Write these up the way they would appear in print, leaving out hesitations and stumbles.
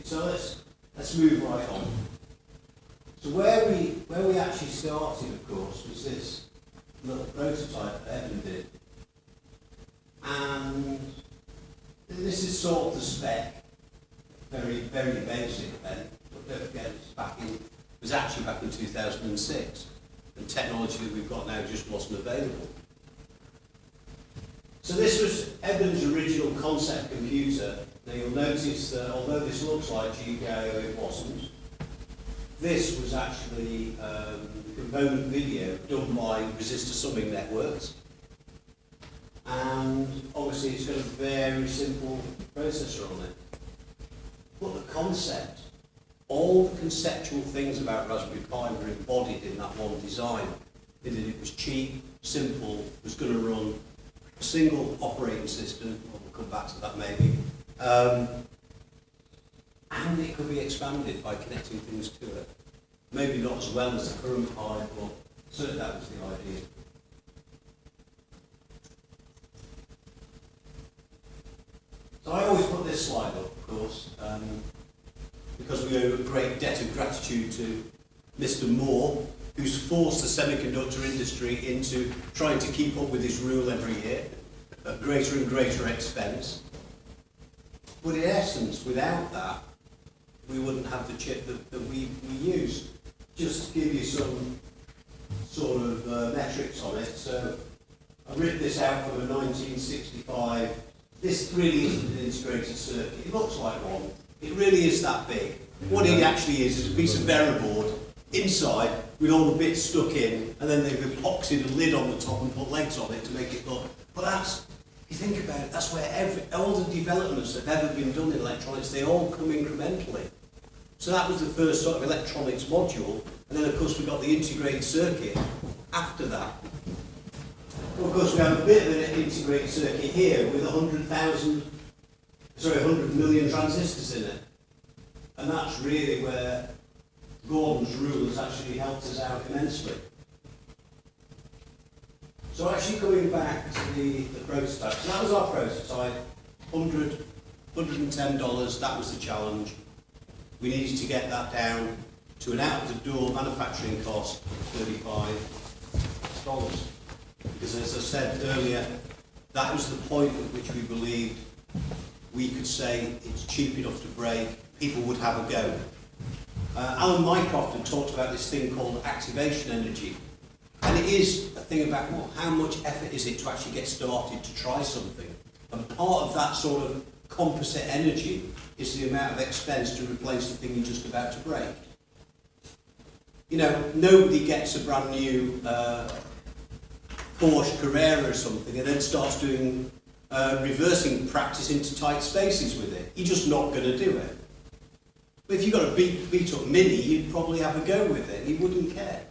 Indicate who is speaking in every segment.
Speaker 1: So let's move right on. So where we actually started, of course, was this little prototype that Evan did. And this is sort of the spec, very, very basic then, but don't forget it was actually back in 2006, and technology that we've got now just wasn't available. So this was Evan's original concept computer. Now you'll notice that although this looks like GPIO, it wasn't. This was actually component video done by resistor summing networks. And obviously it's got a very simple processor on it. But the concept, all the conceptual things about Raspberry Pi were embodied in that one design. In that it was cheap, simple, was going to run a single operating system, we'll come back to that maybe, and it could be expanded by connecting things to it. Maybe not as well as the current Pi, but certainly that was the idea. So I always put this slide up, of course, because we owe a great debt of gratitude to Mr. Moore, who's forced the semiconductor industry into trying to keep up with this rule every year at greater and greater expense. But in essence, without that, we wouldn't have the chip that we use. Just to give you some sort of metrics on it. So I ripped this out from a 1965. This really isn't an integrated circuit. It looks like one. It really is that big. What it actually is a piece of Veriboard inside with all the bits stuck in, and then they've epoxied a lid on the top and put legs on it to make it look. But that's, if you think about it, that's where all the developments that have ever been done in electronics, they all come incrementally. So that was the first sort of electronics module, and then of course we got the integrated circuit after that. Well, of course we have a bit of an integrated circuit here with 100 million transistors in it. And that's really where Gordon's rule has actually helped us out immensely. So actually coming back to the prototype, so that was our prototype, $110, that was the challenge. We needed to get that down to an out-of-the-door manufacturing cost of $35. Because as I said earlier, that was the point at which we believed we could say it's cheap enough to break, people would have a go. Alan Mycroft had talked about this thing called activation energy. And it is a thing about, well, how much effort is it to actually get started to try something? And part of that sort of composite energy is the amount of expense to replace the thing you're just about to break. You know, nobody gets a brand new Porsche Carrera or something and then starts doing reversing practice into tight spaces with it. You're just not going to do it. But if you've got a beat-up Mini, you'd probably have a go with it. You wouldn't care.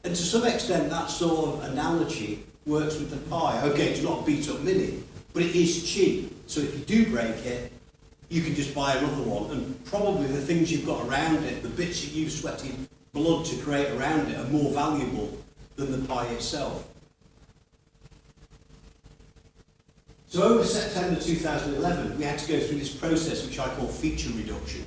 Speaker 1: And to some extent, that sort of analogy works with the Pi. Okay, it's not a beat-up Mini, but it is cheap. So if you do break it, you can just buy another one. And probably the things you've got around it, the bits that you've sweated blood to create around it, are more valuable than the Pi itself. So over September 2011, we had to go through this process which I call feature reduction.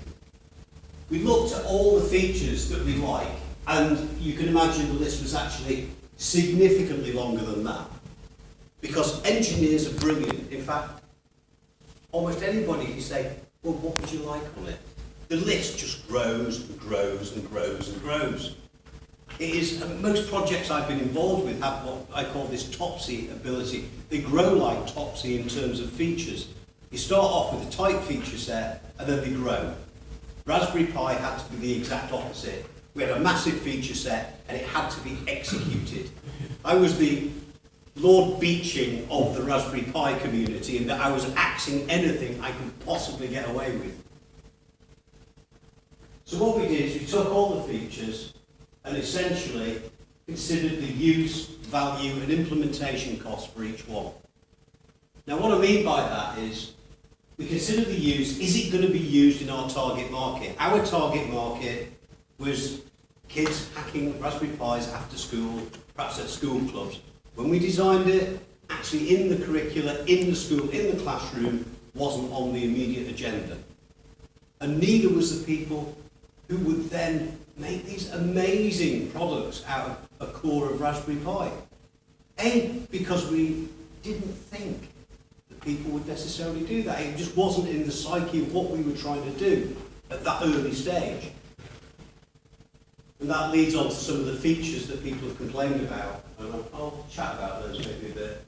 Speaker 1: We looked at all the features that we like, and you can imagine the list was actually significantly longer than that. Because engineers are brilliant. In fact, almost anybody can say, well, what would you like on it? The list just grows and grows and grows and grows. It is, most projects I've been involved with have what I call this Topsy ability. They grow like Topsy in terms of features. You start off with a tight feature set and then they grow. Raspberry Pi had to be the exact opposite. We had a massive feature set and it had to be executed. I was the Lord Beeching of the Raspberry Pi community in that I was axing anything I could possibly get away with. So what we did is we took all the features and essentially considered the use, value and implementation costs for each one. Now what I mean by that is we consider the use, is it going to be used in our target market? Our target market was kids hacking Raspberry Pis after school, perhaps at school clubs. When we designed it, actually in the curricula, in the school, in the classroom, wasn't on the immediate agenda. And neither was the people who would then make these amazing products out of a core of Raspberry Pi. Because we didn't think that people would necessarily do that. It just wasn't in the psyche of what we were trying to do at that early stage. And that leads on to some of the features that people have complained about. And I'll chat about those maybe a bit.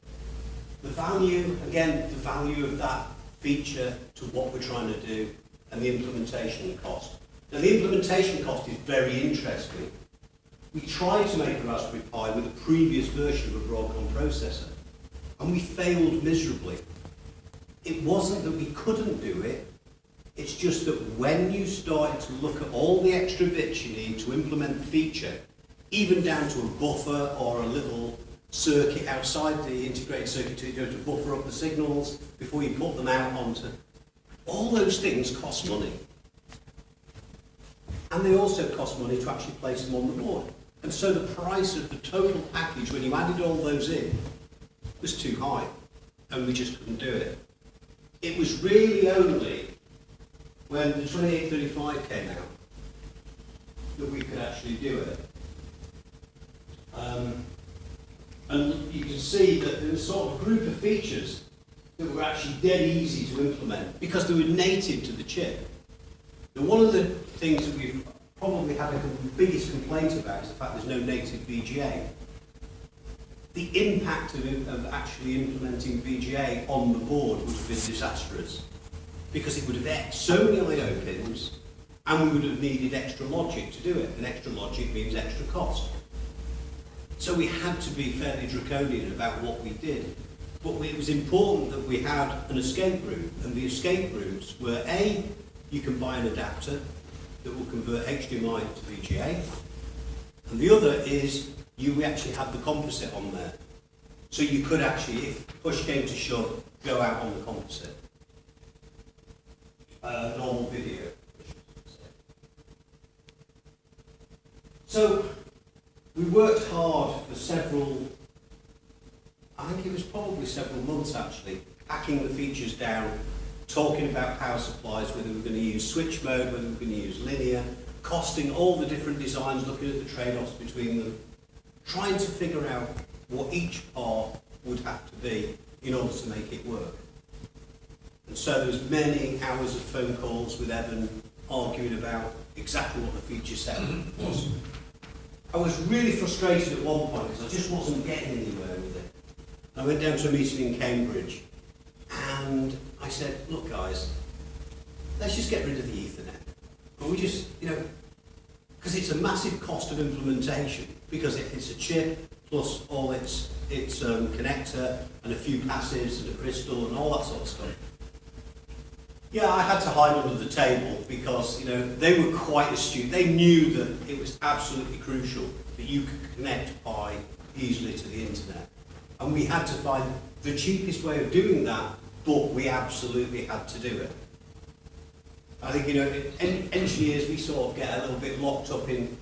Speaker 1: The value, again, the value of that feature to what we're trying to do, and the implementation cost. Now the implementation cost is very interesting. We tried to make a Raspberry Pi with a previous version of a Broadcom processor, and we failed miserably. It wasn't that we couldn't do it, it's just that when you started to look at all the extra bits you need to implement the feature, even down to a buffer or a little circuit outside the integrated circuit to buffer up the signals before you put them out onto, all those things cost money. And they also cost money to actually place them on the board. And so the price of the total package, when you added all those in, was too high, and we just couldn't do it. It was really only when the 2835 came out that we could actually do it. And you can see that there was sort of a group of features that were actually dead easy to implement because they were native to the chip. Now, one of the things that we've probably had the biggest complaint about is the fact there's no native VGA. The impact of actually implementing VGA on the board would have been disastrous because it would have had so many I/O pins and we would have needed extra logic to do it, and extra logic means extra cost. So we had to be fairly draconian about what we did. But it was important that we had an escape route, and the escape routes were A, you can buy an adapter that will convert HDMI to VGA, and the other is you actually had the composite on there. So you could actually, if push came to shove, go out on the composite. Normal video. So we worked hard for several, I think it was probably several months actually, hacking the features down, talking about power supplies, whether we were going to use switch mode, whether we were going to use linear, costing all the different designs, looking at the trade-offs between them, trying to figure out what each part would have to be in order to make it work. And so there was many hours of phone calls with Evan arguing about exactly what the feature set was. I was really frustrated at one point because I just wasn't getting anywhere with it. I went down to a meeting in Cambridge and I said, look guys, let's just get rid of the Ethernet. But we just, because it's a massive cost of implementation, because it's a chip plus all its connector and a few passives and a crystal and all that sort of stuff. Yeah, I had to hide under the table because they were quite astute. They knew that it was absolutely crucial that you could connect Pi easily to the internet. And we had to find the cheapest way of doing that, but we absolutely had to do it. I think, engineers, we sort of get a little bit locked up in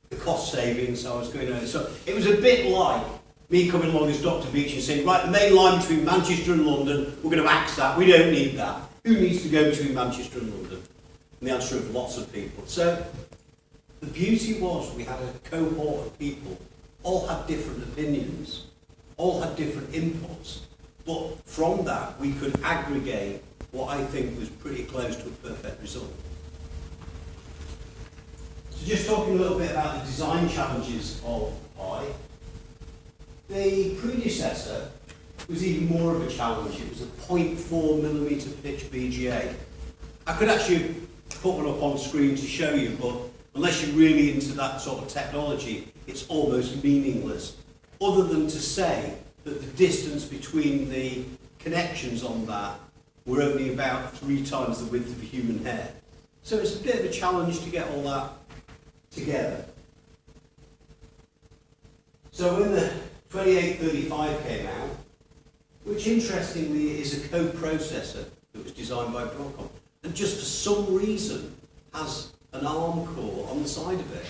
Speaker 1: the cost savings. So I was going over. So it was a bit like me coming along as Dr. Beach and saying, right, the main line between Manchester and London, we're going to axe that. We don't need that. Who needs to go between Manchester and London? And the answer of lots of people. So the beauty was we had a cohort of people, all had different opinions, all had different inputs, but from that we could aggregate what I think was pretty close to a perfect result. So just talking a little bit about the design challenges of Pi, the predecessor was even more of a challenge. It was a 0.4mm pitch VGA. I could actually put one up on screen to show you, but unless you're really into that sort of technology, it's almost meaningless, other than to say that the distance between the connections on that were only about 3 times the width of a human hair. So it's a bit of a challenge to get all that together. So when the 2835 came out, which interestingly is a co-processor that was designed by Broadcom, and just for some reason has an ARM core on the side of it.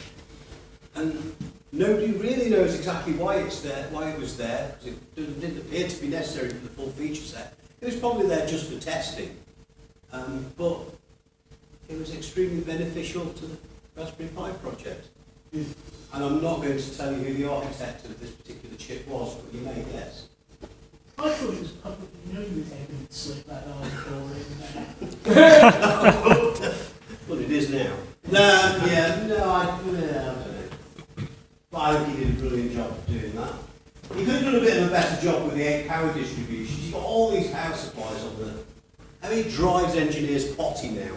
Speaker 1: And nobody really knows exactly why it's there, why it was there, because it didn't appear to be necessary for the full feature set. It was probably there just for testing. But it was extremely beneficial to the Raspberry Pi project. And I'm not going to tell you who the architect of this particular chip was, but you may guess.
Speaker 2: I thought it was publicly known that they didn't slip that article in.
Speaker 1: Well, it is now. I don't know. But I think he did a brilliant job of doing that. He could have done a bit of a better job with the 8 power distributions. You've got all these power supplies on there. I mean, it drives engineers potty now.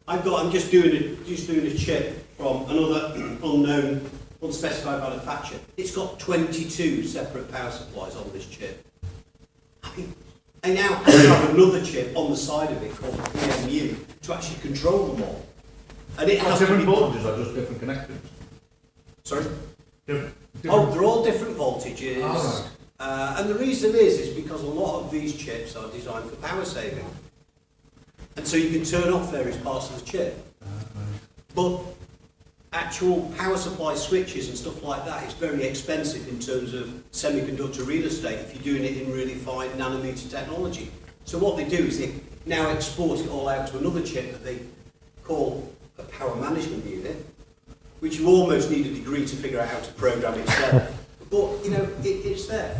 Speaker 1: I'm just doing a chip from another unknown, unspecified manufacturer. It's got 22 separate power supplies on this chip. I mean, I now have another chip on the side of it called PMU to actually control them all. And it has
Speaker 3: different voltages or just different connectors?
Speaker 1: Sorry?
Speaker 3: Different.
Speaker 1: Oh, they're all different voltages.
Speaker 3: Oh,
Speaker 1: right. And the reason is because a lot of these chips are designed for power saving. And so you can turn off various parts of the chip. But actual power supply switches and stuff like that is very expensive in terms of semiconductor real estate if you're doing it in really fine nanometer technology. So what they do is they now export it all out to another chip that they call a power management unit, which you almost need a degree to figure out how to program itself. But, you know, it's there.